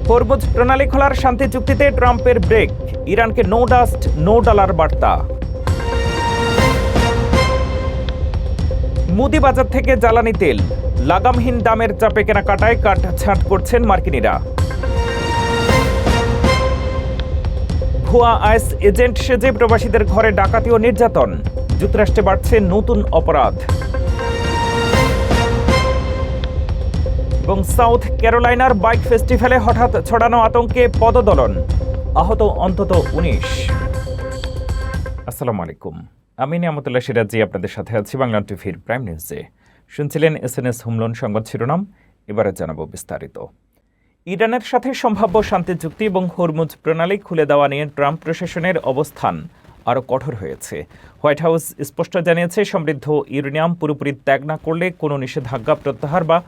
Hormuz প্রণালী খোলার শান্তি চুক্তিতে ট্রাম্পের ব্রেক, ইরানকে নো ডাস্ট নো ডলার বার্তা। মুদি বাজার থেকে জ্বালানি তেল লাগামহীন দামের চাপে কেনাকাটায় কাটছাঁট করছেন মার্কিনিরা। ভুয়া আইএস এজেন্ট সেজে প্রবাসীদের ঘরে ডাকাতি ও নির্যাতন, যুক্তরাষ্ট্রে বাড়ছে নতুন অপরাধ। এবং সাউথ ক্যারোলাইনার বাইক ফেস্টিভ্যালে হঠাৎ ছড়ানো আতঙ্কে পদদলন, আহত অন্তত 19। আসসালামু আলাইকুম, আমি নিয়ামতুল্লাহ সিরাজি আপনাদের সাথে আছি বাংলা টিভির প্রাইম নিউজে। শুনছিলেন এসএনএস হুমলন সংবাদ শিরোনাম, এবারে জানাবো বিস্তারিত। ইরানের সাথে সম্ভাব্য শান্তি চুক্তি এবং হরমুজ প্রণালী খুলে দেওয়া নিয়ে ট্রাম্প প্রশাসনের অবস্থান আরও কঠোর হয়েছে। হোয়াইট হাউস স্পষ্ট জানিয়েছে, সমৃদ্ধ ইউরেনিয়াম পুরোপুরি ত্যাগ না করলে কোনো নিষেধাজ্ঞা প্রত্যাহার বা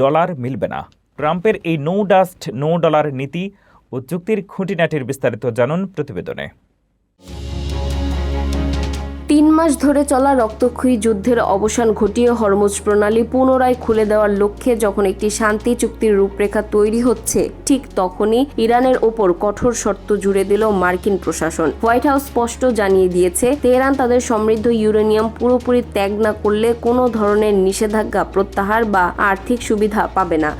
ডলার মিলবে না। ট্রাম্পের এই নো ডাস্ট নো ডলার নীতি ও চুক্তির খুঁটিনাটির বিস্তারিত জানুন প্রতিবেদনে। 3 মাস ধরে চলা রক্তক্ষয়ী যুদ্ধের অবসান ঘটিয়ে হরমুজ প্রণালী পুনরায় খুলে দেওয়ার লক্ষ্যে যখন একটি শান্তি চুক্তির রূপরেখা তৈরি হচ্ছে, ঠিক তখনই ইরানের ওপর কঠোর শর্ত জুড়ে দিল মার্কিন প্রশাসন। হোয়াইট হাউস স্পষ্ট জানিয়ে দিয়েছে, তেহরান তাদের সমৃদ্ধ ইউরেনিয়াম পুরোপুরি ত্যাগ না করলে কোনো ধরনের নিষেধাজ্ঞা প্রত্যাহার বা আর্থিক সুবিধা পাবে না।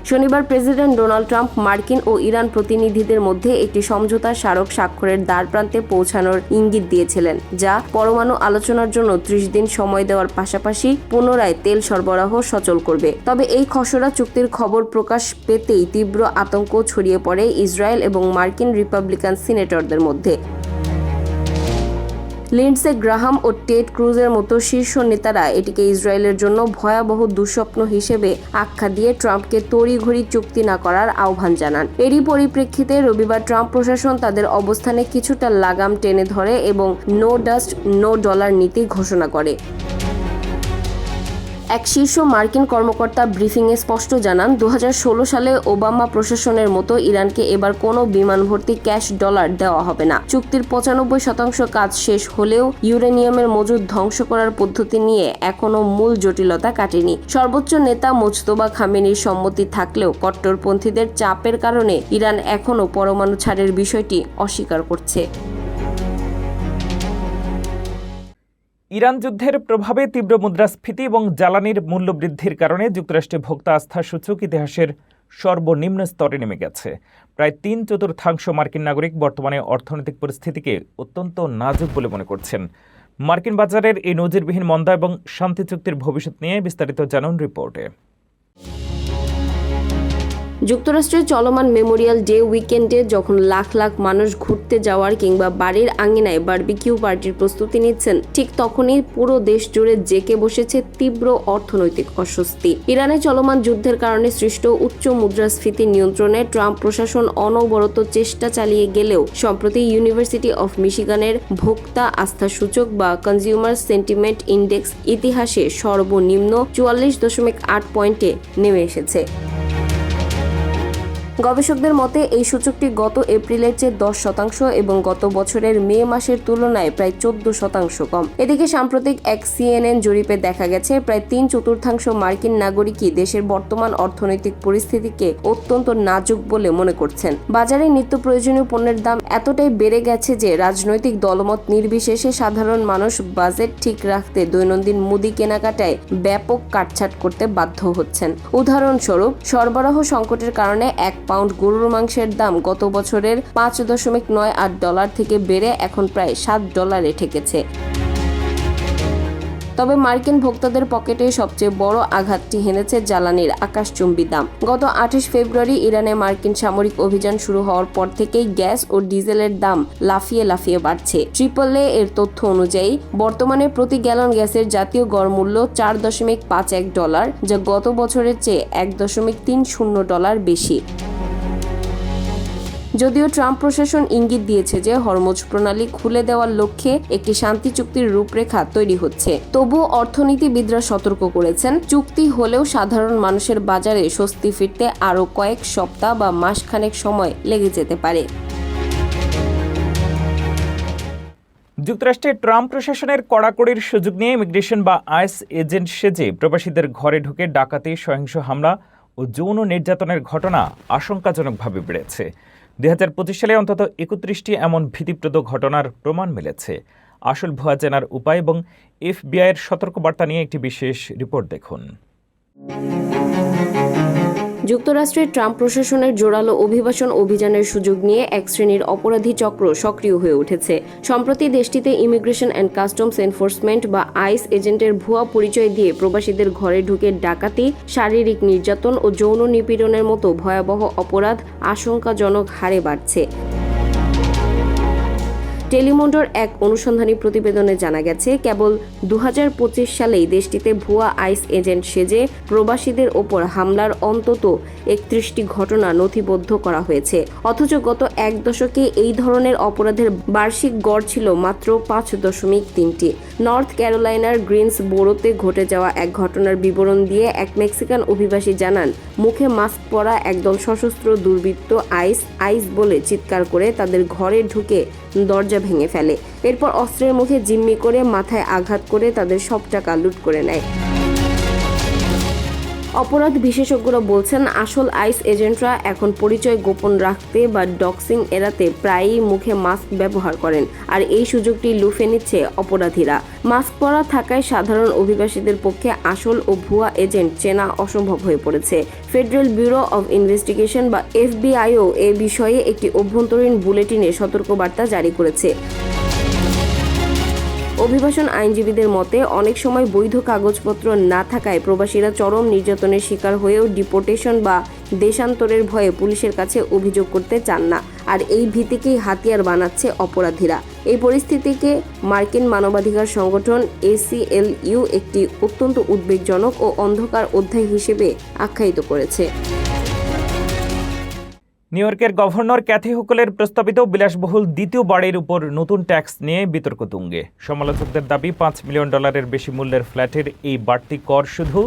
শনিবার প্রেসিডেন্ট ডোনাল্ড ট্রাম্প মার্কিন ও ইরান প্রতিনিধিদের মধ্যে একটি সমঝোতা স্মারক স্বাক্ষরের দ্বারপ্রান্তে পৌঁছানোর ইঙ্গিত দিয়েছিলেন, যা পরমাণু আলোচনার জন্য 30 দিন সময় দেওয়ার পাশাপাশি পুনরায় তেল সরবরাহ সচল করবে। তবে এই খসড়া চুক্তির খবর প্রকাশ পেতেই তীব্র আতঙ্ক ছড়িয়ে পড়ে ইসরায়েল এবং মার্কিন রিপাবলিকান সিনেটরদের মধ্যে। লিন্ডসে গ্রাহাম ও টেড ক্রুজের মতো শীর্ষ নেতারা এটিকে ইসরায়েলের জন্য ভয়াবহ দুঃস্বপ্ন হিসেবে আখ্যা দিয়ে ট্রাম্পকে তড়িঘড়ি চুক্তি না করার আহ্বান জানান। এরই পরিপ্রেক্ষিতে রবিবার ট্রাম্প প্রশাসন তাদের অবস্থানে কিছুটা লাগাম টেনে ধরে এবং নো ডাস্ট নো ডলার নীতি ঘোষণা করে। এক শীর্ষ মার্কিন কর্মকর্তা ব্রিফিংয়ে স্পষ্ট জানান, 2016 সালে ওবামা প্রশাসনের মতো ইরানকে এবার কোনো বিমান ভর্তি ক্যাশ ডলার দেওয়া হবে না। চুক্তির 95% কাজ শেষ হলেও ইউরেনিয়ামের মজুদ ধ্বংস করার পদ্ধতি নিয়ে এখনও মূল জটিলতা কাটেনি। সর্বোচ্চ নেতা মোজতবা খামেনির সম্মতি থাকলেও কট্টরপন্থীদের চাপের কারণে ইরান এখনও পরমাণু ছাড়ের বিষয়টি অস্বীকার করছে। ইরান যুদ্ধের প্রভাবে তীব্র মুদ্রাস্ফীতি এবং জ্বালানির মূল্য বৃদ্ধির কারণে যুক্তরাষ্ট্রে ভোক্তা আস্থা সূচক ইতিহাসের সর্বনিম্ন স্তরে নেমে গেছে। প্রায় 3/4 মার্কিন নাগরিক বর্তমানে অর্থনৈতিক পরিস্থিতিকে অত্যন্ত নাজুক বলে মনে করছেন। মার্কিন বাজারের এই নজিরবিহীন মন্দা এবং শান্তি চুক্তির ভবিষ্যৎ নিয়ে বিস্তারিত জানুন রিপোর্টে। যুক্তরাষ্ট্রের চলমান মেমোরিয়াল ডে উইকেন্ডে যখন লাখ লাখ মানুষ ঘুরতে যাওয়ার কিংবা বাড়ির আঙিনায় বারবিকিউ পার্টির প্রস্তুতি নিচ্ছেন, ঠিক তখনই পুরো দেশ জুড়ে জেঁকে বসেছে তীব্র অর্থনৈতিক অস্বস্তি। ইরানে চলমান যুদ্ধের কারণে সৃষ্ট উচ্চ মুদ্রাস্ফীতি নিয়ন্ত্রণে ট্রাম্প প্রশাসন অনবরত চেষ্টা চালিয়ে গেলেও সম্প্রতি ইউনিভার্সিটি অফ মিশিগানের ভোক্তা আস্থা সূচক বা কনজিউমার সেন্টিমেন্ট ইন্ডেক্স ইতিহাসে সর্বনিম্ন 44.8 পয়েন্টে নেমে এসেছে। গবেষকদের মতে এই সূচকটি গত এপ্রিলের চেয়ে 10% এবং গত বছরের মে মাসের তুলনায় প্রায় 14% কম। এদিকে সাম্প্রতিক এক CNN জরিপে দেখা গেছে, প্রায় 3/4 মার্কিন নাগরিকই দেশের বর্তমান অর্থনৈতিক পরিস্থিতিকে অত্যন্ত নাজুক বলে মনে করছেন। বাজারে নিত্য প্রয়োজনীয় পণ্যের দাম এতটাই বেড়ে গেছে যে রাজনৈতিক দলমত নির্বিশেষে সাধারণ মানুষ বাজেট ঠিক রাখতে দৈনন্দিন মুদি কেনাকাটায় ব্যাপক কাটছাঁট করতে বাধ্য হচ্ছেন। উদাহরণস্বরূপ, সরবরাহ সংকটের কারণে 1 পাউন্ড গরুর মাংসের দাম গত বছরের $5.98 থেকে বেড়ে এখন প্রায় $7 ঠেকেছে। তবে মার্কিন ভোক্তাদের পকেটে সবচেয়ে বড় আঘাতটি হেনেছে জ্বালানির আকাশচুম্বী দাম। গত 28 ফেব্রুয়ারি ইরানে মার্কিন সামরিক অভিযান শুরু হওয়ার পর থেকেই গ্যাস ও ডিজেলের দাম লাফিয়ে লাফিয়ে বাড়ছে। AAA এর তথ্য অনুযায়ী বর্তমানে প্রতি গ্যালন গ্যাসের জাতীয় গড় মূল্য $4.51, যা গত বছরের চেয়ে $1.30 বেশি। যদিও ট্রাম্প প্রশাসন ইঙ্গিত দিয়েছে যে হরমুজ প্রণালী খুলে দেওয়ার লক্ষ্যে একটি শান্তি চুক্তির রূপরেখা তৈরি হচ্ছে, তবুও অর্থনীতিবিদরা সতর্ক করেছেন, চুক্তি হলেও সাধারণ মানুষের বাজারে স্বস্তি ফিরতে আরও কয়েক সপ্তাহ বা মাসখানেক সময় লেগে যেতে পারে। যুক্তরাষ্ট্রে ট্রাম্প প্রশাসনের কড়াকড়ির সুযোগ নিয়ে ইমিগ্রেশন বা আইএস এজেন্ট সেজে প্রবাসীদের ঘরে ঢুকে ডাকাতি, সহিংস হামলা ও যৌন নির্যাতনের ঘটনা আশঙ্কাজনকভাবে বেড়েছে। 2025 সালে অন্তত 31টি এমন ভীতিপ্রদ ঘটনার প্রমাণ মিলেছে। আসল ভুয়া চেনার উপায় এবং এফবিআইয়ের সতর্কবার্তা নিয়ে একটি বিশেষ রিপোর্ট দেখুন। যুক্তরাষ্ট্রের ট্রাম্প প্রশাসনের জোরালো অভিবাসন অভিযানের সুযোগ নিয়ে এক শ্রেণীর অপরাধী চক্র সক্রিয় হয়ে উঠেছে। সম্প্রতি দেশটিতে ইমিগ্রেশন অ্যান্ড কাস্টমস এনফোর্সমেন্ট বা আইস এজেন্টের ভুয়া পরিচয় দিয়ে প্রবাসীদের ঘরে ঢুকে ডাকাতি, শারীরিক নির্যাতন ও যৌন নিপীড়নের মতো ভয়াবহ অপরাধ আশঙ্কাজনক হারে বাড়ছে। টেলিমুন্ডোর এক অনুসন্ধানী প্রতিবেদনে জানা গেছে, কেবল 2025 সালেই দেশটিতে ভুয়া আইস এজেন্ট সেজে প্রবাসীদের ওপর হামলার অন্তত 31টি ঘটনা নথিবদ্ধ করা হয়েছে। অথচ গত এক দশকে এই ধরনের অপরাধের বার্ষিক গড় ছিল মাত্র 5.3টি। নর্থ ক্যারোলাইনার গ্রিনসবোরোতে ঘটে যাওয়া এক ঘটনার বিবরণ দিয়ে এক মেক্সিকান অভিবাসী জানান, মুখে মাস্ক পরা একদল সশস্ত্র দুর্বৃত্ত আইস বলে চিৎকার করে তাদের ঘরে ঢুকে দরজা ভেঙে ফেলে। এরপর অস্ত্রের মুখে জিম্মি করে মাথায় আঘাত করে তাদের সব টাকা লুট করে নেয়। অপরাধ বিশেষজ্ঞরা বলছেন, আসল আইস এজেন্টরা এখন পরিচয় গোপন রাখতে বা ডক্সিং এড়াতে প্রায়ই মুখে মাস্ক ব্যবহার করেন, আর এই সুযোগটি লুফে নিচ্ছে অপরাধীরা। মাস্ক পরা থাকায় সাধারণ অভিবাসীদের পক্ষে আসল ও ভুয়া এজেন্ট চেনা অসম্ভব হয়ে পড়েছে। ফেডারেল ব্যুরো অব ইনভেস্টিগেশন বা এফবিআইও এ বিষয়ে একটি অভ্যন্তরীণ বুলেটিনে সতর্কবার্তা জারি করেছে। অভিবাসন আইনজীবীদের মতে, অনেক সময় বৈধ কাগজপত্র না থাকায় প্রবাসীরা চরম নির্যাতনের শিকার হয়েও ডিপোর্টেশন বা দেশান্তরের ভয়ে পুলিশের কাছে অভিযোগ করতে চান না, আর এই ভীতিকেই হাতিয়ার বানাচ্ছে অপরাধীরা। এই পরিস্থিতিকে মার্কিন মানবাধিকার সংগঠন ACLU একটি অত্যন্ত উদ্বেগজনক ও অন্ধকার অধ্যায় হিসেবে আখ্যায়িত করেছে। নিউ ইয়র্কের গভর্নর ক্যাথি হোকুলের প্রস্তাবিত বিলাসবহুল দ্বিতীয় বাড়ির উপর নতুন ট্যাক্স নিয়ে বিতর্ক তুঙ্গে। সমালোচকদের দাবি, $5 মিলিয়ন বেশি মূল্যের ফ্ল্যাটের এই বাড়তি কর শুধু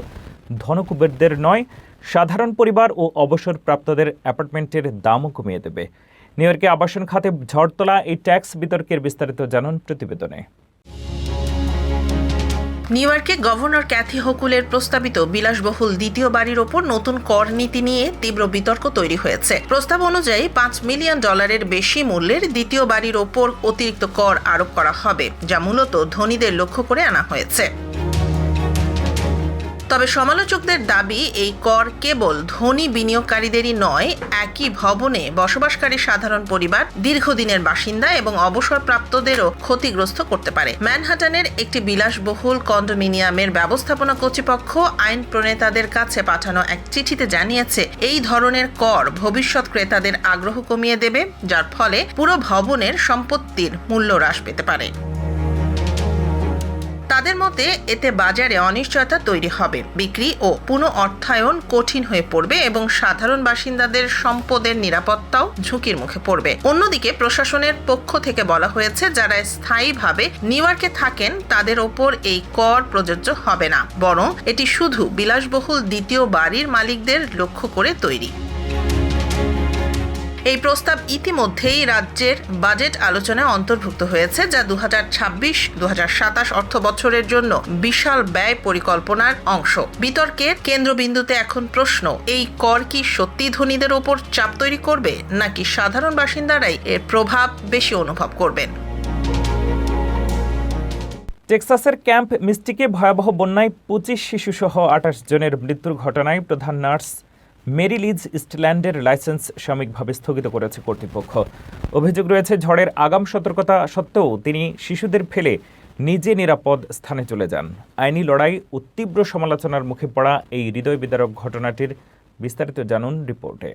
ধনকুবেরদের নয়, সাধারণ পরিবার ও অবসরপ্রাপ্তদের অ্যাপার্টমেন্টের দামও কমিয়ে দেবে। নিউ ইয়র্কে আবাসন খাতে ঝড় তোলা এই ট্যাক্স বিতর্কের বিস্তারিত জানুন প্রতিবেদনে। নিউ ইয়র্কে গভর্নর ক্যাথি হোকুলের প্রস্তাবিত বিলাসবহুল দ্বিতীয় বাড়ির ওপর নতুন কর নীতি নিয়ে তীব্র বিতর্ক তৈরি হয়েছে। প্রস্তাব অনুযায়ী $5 মিলিয়ন বেশি মূল্যের দ্বিতীয় বাড়ির ওপর অতিরিক্ত কর আরোপ করা হবে, যা মূলত ধনীদের লক্ষ্য করে আনা হয়েছে। তবে সমালোচকদের দাবি, এই কর কেবল ধনী বিনিয়োগকারীদেরই নয়, একই ভবনে বসবাসকারী সাধারণ পরিবার, দীর্ঘদিনের বাসিন্দা এবং অবসরপ্রাপ্তদেরও ক্ষতিগ্রস্ত করতে পারে। ম্যানহাটানের একটি বিলাসবহুল কন্ডোমিনিয়ামের ব্যবস্থাপনা কর্তৃপক্ষ আইন প্রণেতাদের কাছে পাঠানো এক চিঠিতে জানিয়েছে, এই ধরনের কর ভবিষ্যৎ ক্রেতাদের আগ্রহ কমিয়ে দেবে, যার ফলে পুরো ভবনের সম্পত্তির মূল্য হ্রাস পেতে পারে। তাদের মতে, এতে বাজারে অনিশ্চয়তা তৈরি হবে, বিক্রি ও পুনঃ অর্থায়ন কঠিন হয়ে পড়বে এবং সাধারণ বাসিন্দাদের সম্পদের নিরাপত্তাও ঝুঁকির মুখে পড়বে। অন্যদিকে প্রশাসনের পক্ষ থেকে বলা হয়েছে, যারা স্থায়ীভাবে নিউ ইয়র্কে থাকেন তাদের ওপর এই কর প্রযোজ্য হবে না, বরং এটি শুধু বিলাসবহুল দ্বিতীয় বাড়ির মালিকদের লক্ষ্য করে তৈরি। এই প্রস্তাব ইতিমধ্যেই রাজ্যের বাজেট আলোচনায় অন্তর্ভুক্ত হয়েছে, যা 2026-2027 অর্থ বছরের জন্য বিশাল ব্যয় পরিকল্পনার অংশ। বিতর্কের কেন্দ্রবিন্দুতে এখন প্রশ্ন, এই কর কি সত্যি ধনীদের ওপর চাপ তৈরি করবে, নাকি সাধারণ বাসিন্দারাই এর প্রভাব বেশি অনুভব করবেন? টেক্সাসের ক্যাম্প মিস্টিকে ভয়াবহ বন্যায় 25 শিশুসহ 28 জনের মৃত্যুর ঘটনায় প্রধান নার্স মেরি লিজ ইস্টল্যান্ডের লাইসেন্স সাময়িকভাবে স্থগিত করেছে কর্তৃপক্ষ। অভিযোগ রয়েছে, ঝড়ের আগাম সতর্কতা সত্ত্বেও তিনি শিশুদের ফেলে নিজে নিরাপদ স্থানে চলে যান। আইনি লড়াই ও তীব্র সমালোচনার মুখে পড়া এই হৃদয় বিদারক ঘটনাটির বিস্তারিত জানুন রিপোর্টে।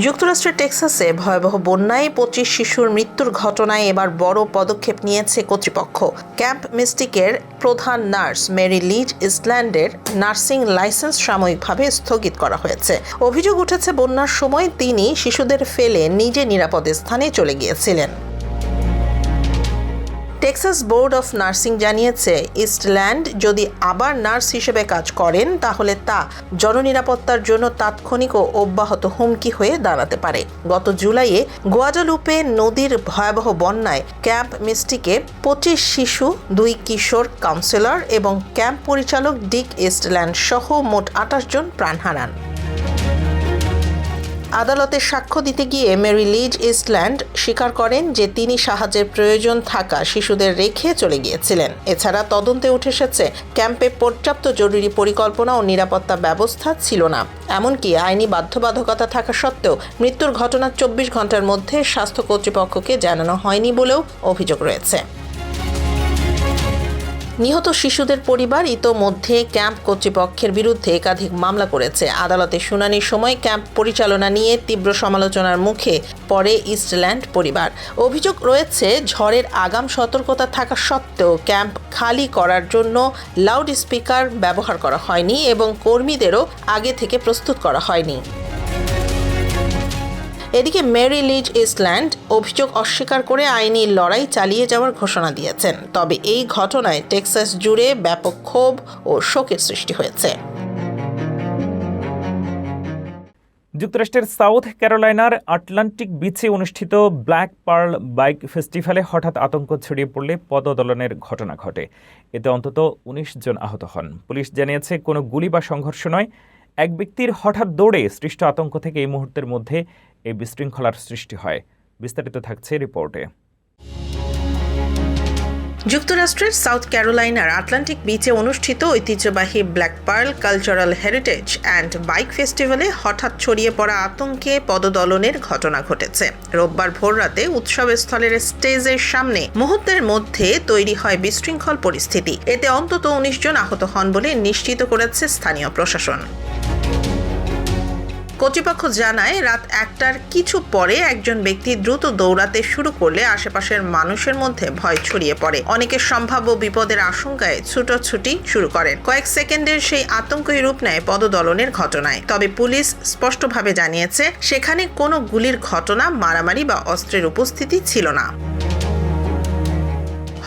যুক্তরাষ্ট্রের টেক্সাসে ভয়াবহ বন্যায় 25 শিশুর মৃত্যুর ঘটনায় এবার বড় পদক্ষেপ নিয়েছে কর্তৃপক্ষ। ক্যাম্প মিস্টিকের প্রধান নার্স মেরি লিজ ইস্টল্যান্ডের নার্সিং লাইসেন্স সাময়িকভাবে স্থগিত করা হয়েছে। অভিযোগ উঠেছে, বন্যার সময় তিনি শিশুদের ফেলে নিজে নিরাপদ স্থানে চলে গিয়েছিলেন। টেক্সাস বোর্ড অফ নার্সিং জানিয়েছে, ইস্টল্যান্ড যদি আবার নার্স হিসেবে কাজ করেন তাহলে তা জননিরাপত্তার জন্য তাৎক্ষণিক ও অব্যাহত হুমকি হয়ে দাঁড়াতে পারে। গত জুলাইয়ে গুয়াডালুপে নদীর ভয়াবহ বন্যায় ক্যাম্প মিস্টিকে 25 শিশু, 2 কিশোর কাউন্সিলর এবং ক্যাম্প পরিচালক ডিক ইস্টল্যান্ড সহ মোট 28 জন প্রাণ হারান। আদালতে সাক্ষ্য দিতে গিয়ে মেরি লিজ ইস্টল্যান্ড স্বীকার করেন যে তিনি সাহায্যের প্রয়োজন থাকা শিশুদের রেখে চলে গিয়েছিলেন। এছাড়া তদন্তে উঠে এসেছে ক্যাম্পে পর্যাপ্ত জরুরি পরিকল্পনা ও নিরাপত্তা ব্যবস্থা ছিল না। এমনকি আইনি বাধ্যবাধকতা থাকা সত্ত্বেও মৃত্যুর ঘটনার 24 ঘন্টার মধ্যে স্বাস্থ্য কর্তৃপক্ষকে জানানো হয়নি বলেও অভিযোগ রয়েছে। নিহত শিশুদের পরিবার ইতোমধ্যে ক্যাম্প কর্তৃপক্ষের বিরুদ্ধে একাধিক মামলা করেছে। আদালতে শুনানির সময় ক্যাম্প পরিচালনা নিয়ে তীব্র সমালোচনার মুখে পড়ে ইস্টল্যান্ড পরিবার। অভিযোগ রয়েছে, ঝড়ের আগাম সতর্কতা থাকা সত্ত্বেও ক্যাম্প খালি করার জন্য লাউড স্পিকার ব্যবহার করা হয়নি এবং কর্মীদেরও আগে থেকে প্রস্তুত করা হয়নি। এদিকে মেরি লিজ ইস্টল্যান্ড অভিযোগ অস্বীকার করে আইনি লড়াই চালিয়ে যাওয়ার ঘোষণা দিয়েছেন। তবে এই ঘটনায় টেক্সাস জুড়ে ব্যাপক ক্ষোভ ও শোকের সৃষ্টি হয়েছে। যুক্তরাষ্ট্রের সাউথ ক্যারোলাইনার আটলান্টিক বিচে অনুষ্ঠিত ব্ল্যাক পার্ল বাইক ফেস্টিভ্যালে হঠাৎ আতঙ্ক ছড়িয়ে পড়লে পদদলনের ঘটনা ঘটে। এতে অন্তত 19 জন আহত হন। পুলিশ জানিয়েছে, কোনো গুলি বা সংঘর্ষ নয়, এক ব্যক্তির হঠাৎ দৌড়ে সৃষ্ট আতঙ্ক থেকে এই মুহূর্তের মধ্যে এই বিশৃঙ্খলার সৃষ্টি হয়। বিস্তারিত থাকছে রিপোর্টে। যুক্তরাষ্ট্রের সাউথ ক্যারোলাইনার আটলান্টিক বিচে অনুষ্ঠিত ঐতিহ্যবাহী black pearl cultural heritage and bike ফেস্টিভ্যালে হঠাৎ ছড়িয়ে পড়া আতঙ্কে পদদলনের ঘটনা ঘটেছে। রোববার ভোররাতে উৎসবস্থলের স্টেজের সামনে মুহূর্তের মধ্যে তৈরি হয় বিশৃঙ্খল পরিস্থিতি। এতে অন্তত 19 জন আহত হন বলে নিশ্চিত করেছে স্থানীয় প্রশাসন। কর্তৃপক্ষ জানায়, রাত 1টার কিছু পরে একজন ব্যক্তি দ্রুত দৌড়াতে শুরু করলে আশেপাশের মানুষের মধ্যে ভয় ছড়িয়ে পড়ে। অনেকে সম্ভাব্য বিপদের আশঙ্কায় ছুটোছুটি শুরু করেন। কয়েক সেকেন্ডের সেই আতঙ্কই রূপ নেয় পদদলনের ঘটনায়। তবে পুলিশ স্পষ্টভাবে জানিয়েছে, সেখানে কোনো গুলির ঘটনা, মারামারি বা অস্ত্রের উপস্থিতি ছিল না।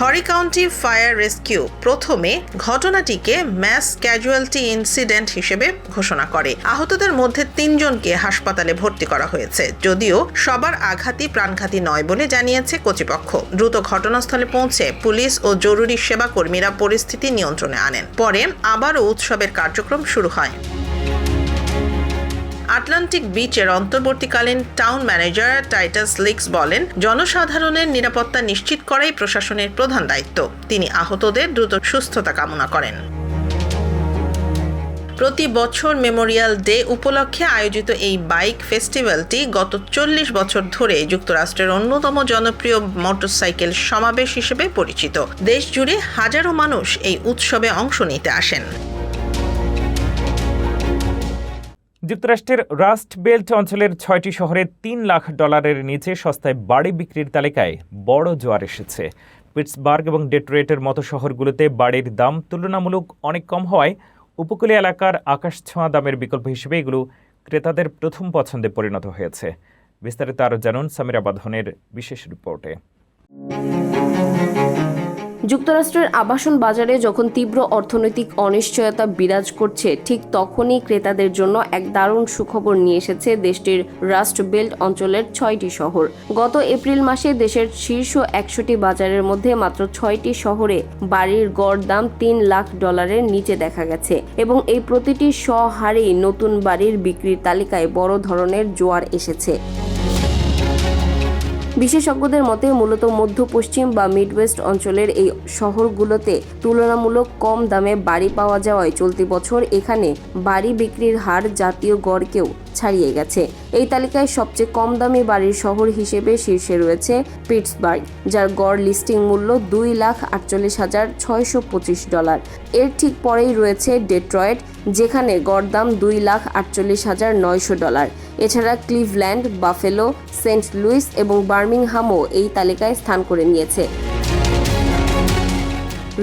হরি কাউন্টি ফায়ার রেস্কিউ প্রথমে ঘটনাটিকে ম্যাস ক্যাজুয়ালিটি ইনসিডেন্ট হিসেবে ঘোষণা করে। আহতদের মধ্যে 3 জনকে হাসপাতালে ভর্তি করা হয়েছে, যদিও সবার আঘাতই প্রাণঘাতী নয় বলে জানিয়েছে কর্তৃপক্ষ। দ্রুত ঘটনাস্থলে পৌঁছে পুলিশ ও জরুরি সেবা কর্মীরা পরিস্থিতি নিয়ন্ত্রণে আনেন। পরে আবারও উৎসবের কার্যক্রম শুরু হয়। আটলান্টিক বিচের অন্তর্বর্তীকালীন টাউন ম্যানেজার টাইটাস লিক্স বলেন, জনসাধারণের নিরাপত্তা নিশ্চিত করাই প্রশাসনের প্রধান দায়িত্ব। তিনি আহতদের দ্রুত সুস্থতা কামনা করেন। প্রতি বছর মেমোরিয়াল ডে উপলক্ষে আয়োজিত এই বাইক ফেস্টিভ্যালটি গত 40 বছর ধরে যুক্তরাষ্ট্রের অন্যতম জনপ্রিয় মোটরসাইকেল সমাবেশ হিসেবে পরিচিত। দেশ জুড়ে হাজারো মানুষ এই উৎসবে অংশ নিতে আসেন। যুক্তরাষ্ট্রের রাস্ট বেল্ট অঞ্চলের 6টি শহরে $3 লাখ নিচে সস্তায় বাড়ি বিক্রির তালিকায় বড় জোয়ার এসেছে। পিটসবার্গ এবং ডেট্রয়েটের মতো শহরগুলোতে বাড়ির দাম তুলনামূলক অনেক কম হওয়ায় উপকূলীয় এলাকার আকাশছোঁয়া দামের বিকল্প হিসেবে এগুলো ক্রেতাদের প্রথম পছন্দে পরিণত হয়েছে। বিস্তারিত আরও জানুন সামিরা বাঁধনের বিশেষ রিপোর্টে। যুক্তরাষ্ট্রের আবাসন বাজারে যখন তীব্র অর্থনৈতিক অনিশ্চয়তা বিরাজ করছে, ঠিক তখনই ক্রেতাদের জন্য এক দারুণ সুখবর নিয়ে এসেছে দেশটির রাস্ট বেল্ট অঞ্চলের 6টি শহর। গত এপ্রিল মাসে দেশের শীর্ষ 100টি বাজারের মধ্যে মাত্র 6টি শহরে বাড়ির গড় দাম $3 লাখ নিচে দেখা গেছে এবং এই প্রতিটি হারেই নতুন বাড়ির বিক্রির তালিকায় বড় ধরনের জোয়ার এসেছে। বিশেষজ্ঞদের মতে মূলত মধ্য পশ্চিম বা মিডওয়েস্ট অঞ্চলের এই শহরগুলোতে তুলনামূলক কম দামে বাড়ি পাওয়া যাওয়ায় চলতি বছর এখানে বাড়ি বিক্রির হার জাতীয় গড়কেও ছাড়িয়ে গেছে। এই তালিকায় সবচেয়ে কম দামি বাড়ির শহর হিসেবে শীর্ষে রয়েছে পিটসবার্গ, যার গড় লিস্টিং মূল্য $2,48,625। এর ঠিক পরেই রয়েছে ডেট্রয়েট, যেখানে গড় দাম $2,48,900। এছাড়া ক্লিভল্যান্ড, বাফেলো, সেন্ট লুইস এবং বার্মিংহামও এই তালিকায় স্থান করে নিয়েছে।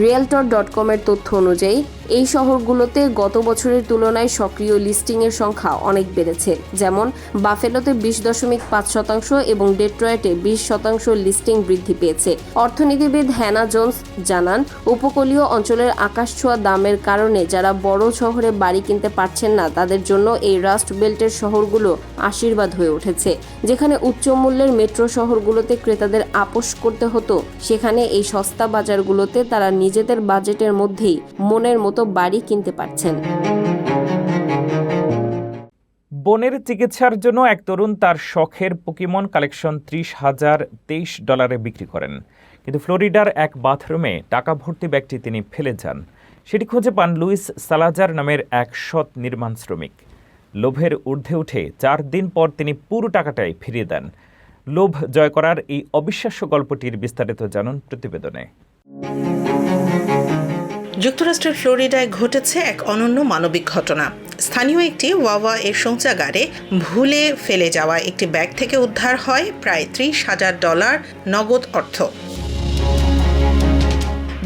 রিয়েলটর.com এর তথ্য অনুযায়ী এই শহরগুলোতে গত বছরের তুলনায় সক্রিয় লিস্টিংয়ের সংখ্যা অনেক বেড়েছে, যেমন বাফেলোতে 20.5% এবং ডেট্রয়েটে 20% লিস্টিং বৃদ্ধি পেয়েছে। অর্থনীতিবিদ হ্যানা জোন্স জানান, উপকূলীয় অঞ্চলের আকাশছোঁয়া দামের কারণে যারা বড় শহরে বাড়ি কিনতে পারছেন না তাদের জন্য এই রাস্ট বেল্টের শহরগুলো আশীর্বাদ হয়ে উঠেছে। যেখানে উচ্চ মূল্যের মেট্রো শহরগুলোতে ক্রেতাদের আপোস করতে হতো, সেখানে এই সস্তা বাজারগুলোতে তারা নিজেদের বাজেটের মধ্যেই মনের মতো বাড়ি কিনতে পারছেন। বোনের চিকিৎসার জন্য এক তরুণ তার শখের পোকেমন কালেকশন $30,023 বিক্রি করেন, কিন্তু ফ্লোরিডার এক বাথরুমে টাকা ভর্তি ব্যাগটি তিনি ফেলে যান। সেটি খুঁজে পান লুইস সালাজার নামের এক সৎ নির্মাণ শ্রমিক। লোভের ঊর্ধ্বে উঠে 4 দিন পর তিনি পুরো টাকাটাই ফিরিয়ে দেন। লোভ জয় করার এই অবিশ্বাস্য গল্পটির বিস্তারিত জানুন প্রতিবেদনে। যুক্তরাষ্ট্রের ফ্লোরিডায় ঘটেছে এক অনন্য মানবিক ঘটনা। স্থানীয় একটি ওয়াওয়া এর শৌচাগারে ভুলে ফেলে যাওয়া একটি ব্যাগ থেকে উদ্ধার হয় প্রায় $30,000 নগদ অর্থ।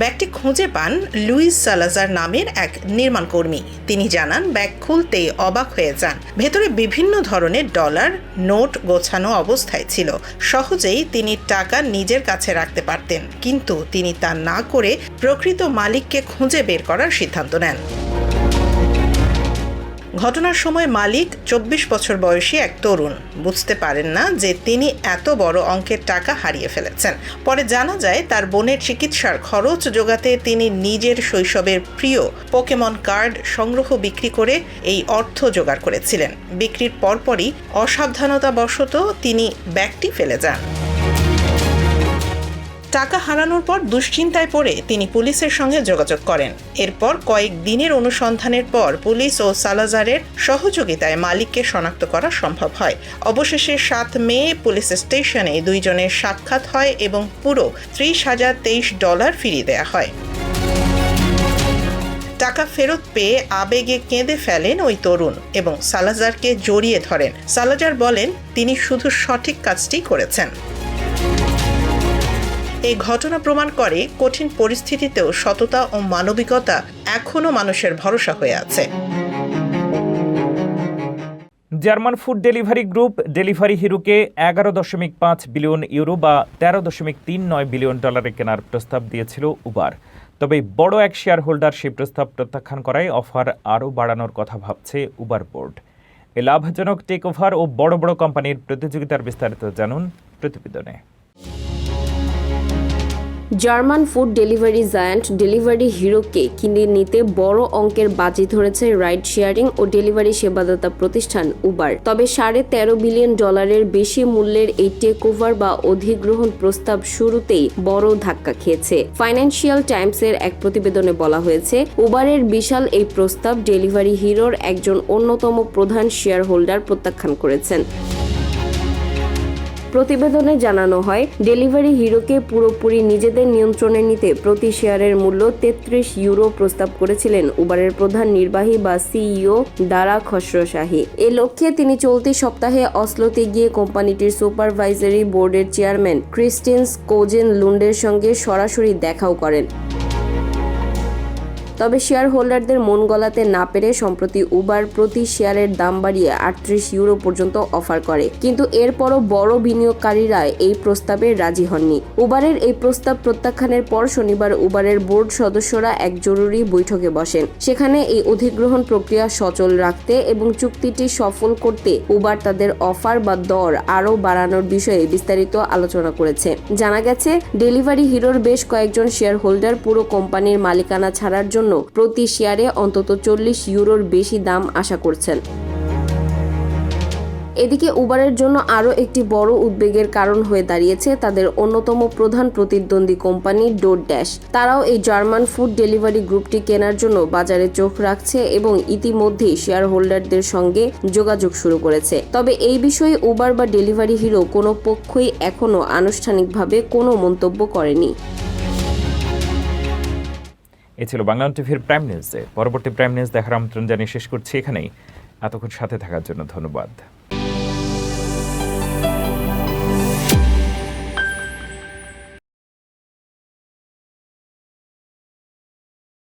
ব্যাগটি খুঁজে পান লুইস সালাজার নামের এক নির্মাণ কর্মী। তিনি জানান, ব্যাগ খুলতেই অবাক হয়ে যান। ভেতরে বিভিন্ন ধরনের ডলার নোট গোছানো অবস্থায় ছিল। সহজেই তিনি টাকা নিজের কাছে রাখতে পারতেন, কিন্তু তিনি তা না করে প্রকৃত মালিককে খুঁজে বের করার সিদ্ধান্ত নেন। ঘটনার সময় মালিক 24 বছর বয়সী এক তরুণ বুঝতে পারেন না যে তিনি এত বড় অঙ্কের টাকা হারিয়ে ফেলেছেন। পরে জানা যায় তার বোনের চিকিৎসার খরচ জোগাতে তিনি নিজের শৈশবের প্রিয় পোকেমন কার্ড সংগ্রহ বিক্রি করে এই অর্থ জোগাড় করেছিলেন। বিক্রির পরপরই অসাবধানতাবশত তিনি ব্যাগটি ফেলে যান। টাকা হারানোর পর দুশ্চিন্তায় পড়ে তিনি পুলিশের সঙ্গে যোগাযোগ করেন। এরপর কয়েক দিনের অনুসন্ধানের পর পুলিশ ও সালাজারের সহযোগিতায় মালিককে শনাক্ত করা সম্ভব হয়। অবশেষে 7 মে পুলিশ স্টেশনে দুইজনের সাক্ষাৎ হয় এবং পুরো $30,023 ফিরিয়ে দেওয়া হয়। টাকা ফেরত পেয়ে আবেগে কেঁদে ফেলেন ওই তরুণ এবং সালাজারকে জড়িয়ে ধরেন। সালাজার বলেন, তিনি শুধু সঠিক কাজটি করেছেন। এই ঘটনা প্রমাণ করে কঠিন পরিস্থিতিতেও সততা ও মানবিকতা এখনো মানুষের ভরসা হয়ে আছে। German food delivery group delivery হিরোকে €11.5 বিলিয়ন বা $13.39 বিলিয়ন কেনার প্রস্তাব দিয়েছিল উবার। তবে বড় এক শেয়ার হোল্ডার সেই প্রস্তাব প্রত্যাখ্যান করায় অফার আরও বাড়ানোর কথা ভাবছে উবার বোর্ড। এই লাভজনক টেক ওভার ও বড় বড় কোম্পানির প্রতিযোগিতার বিস্তারিত জানুন প্রতিবেদনে। German food delivery giant delivery হিরোকে কিনে নিতে বড় অঙ্কের বাজি ধরেছে রাইড শেয়ারিং ও ডেলিভারি সেবাদাতা প্রতিষ্ঠান উবার। তবে $13.5 বিলিয়ন বেশি মূল্যের এই টেক ওভার বা অধিগ্রহণ প্রস্তাব শুরুতেই বড় ধাক্কা খেয়েছে। ফাইন্যান্সিয়াল টাইমসের এক প্রতিবেদনে বলা হয়েছে, উবারের বিশাল এই প্রস্তাব ডেলিভারি হিরোর একজন অন্যতম প্রধান শেয়ার হোল্ডার প্রত্যাখ্যান করেছেন। প্রতিবেদনে জানানো হয়, ডেলিভারি হিরোকে পুরোপুরি নিজেদের নিয়ন্ত্রণে নিতে প্রতি শেয়ারের মূল্য €33 প্রস্তাব করেছিলেন উবারের প্রধান নির্বাহী বা সিইও দারা খসরোশাহী। এ লক্ষ্যে তিনি চলতি সপ্তাহে অসলোতে গিয়ে কোম্পানিটির সুপারভাইজারি বোর্ডের চেয়ারম্যান ক্রিস্টিন স্কোজেন লুন্ডের সঙ্গে সরাসরি দেখাও করেন। তবে শেয়ার হোল্ডারদের মন গলাতে না পেরে সম্প্রতি উবার প্রতি শেয়ারের দাম বাড়িয়ে €38 পর্যন্ত অফার করে, কিন্তু এরপরও বড় বিনিয়োগকারীরা এই প্রস্তাবে রাজি হননি। উবারের এই প্রস্তাব প্রত্যাখ্যানের পর শনিবার উবারের বোর্ড সদস্যরা এক জরুরি বৈঠকে বসেন। সেখানে এই অধিগ্রহণ প্রক্রিয়া সচল রাখতে এবং চুক্তিটি সফল করতে উবার তাদের অফার বা দর আরও বাড়ানোর বিষয়ে বিস্তারিত আলোচনা করেছে। জানা গেছে, ডেলিভারি হিরোর বেশ কয়েকজন শেয়ার হোল্ডার পুরো কোম্পানির মালিকানা ছাড়ার জন্য প্রতি শেয়ারে অন্তত €40 বেশি দাম আশা করছেন। এদিকে উবারের জন্য আরও একটি বড় উদ্বেগের কারণ হয়ে দাঁড়িয়েছে তাদের অন্যতম প্রধান প্রতিদ্বন্দ্বী কোম্পানি ডোরড্যাশ। তারাও এই জার্মান ফুড ডেলিভারি গ্রুপটি কেনার জন্য বাজারে চোখ রাখছে এবং ইতিমধ্যেই শেয়ার হোল্ডারদের সঙ্গে যোগাযোগ শুরু করেছে। তবে এই বিষয়ে উবার বা ডেলিভারি হিরো কোনো পক্ষই এখনও আনুষ্ঠানিকভাবে কোনো মন্তব্য করেনি। এ ছিল বাংলা টিভির প্রাইম নিউজে। পরবর্তী প্রাইম নিউজ দেখার আমন্ত্রণ জানিয়ে শেষ করছি এখানেই। এতক্ষণ সাথে থাকার জন্য ধন্যবাদ।